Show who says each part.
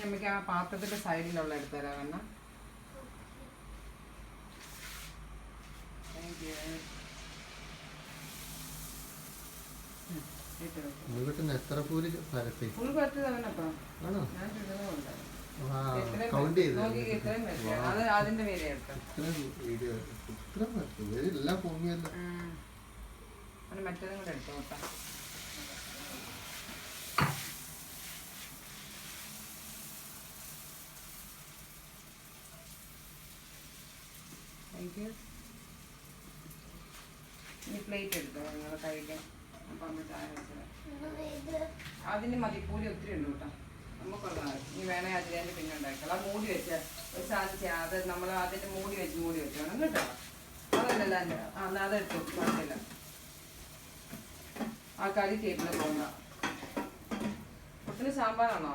Speaker 1: നമുക്ക് ആ പാത്രത്തിന്റെ സൈഡിലുള്ള എടുത്തരാം വേണ്ട.
Speaker 2: എത്ര പൂരി പരത്തി
Speaker 1: ഫുൾ പറ്റതവനപ്പാ
Speaker 2: ആണോ?
Speaker 1: ഞാൻ ചുടുന്നുണ്ട്.
Speaker 2: കൗണ്ട് ചെയ്ത്
Speaker 1: അത് അതിന്റെ പേര് എടുക്കാം.
Speaker 2: എല്ലാം പൊങ്ങിയല്ലോ.
Speaker 1: മറ്റേതും കൂടെ എടുത്തു നോക്കാം. ഇനി പ്ലേറ്റ് എടുത്തോ നിങ്ങൾ കഴിക്കാൻ. അപ്പം നമ്മൾ ചായ വെച്ചത് അതിന് മതി. പൂരി ഒത്തിരി ഉണ്ട് കേട്ടോ. നമുക്കുള്ളതാണ്. ഇനി വേണേ അതിൻ്റെ പിന്നെ ഉണ്ടാക്കാം. ആ മൂടി വെച്ച് ഒരു സാധിച്ച അത് നമ്മൾ അതിൻ്റെ മൂടി വെച്ച് വേണം കേട്ടോ. അതല്ലല്ലോ എൻ്റെ അതെടുത്തു കുഴപ്പമില്ല. ആ കറി ടേബിളിൽ പോകണ്ട. ഒത്തിരി സാമ്പാറാണോ?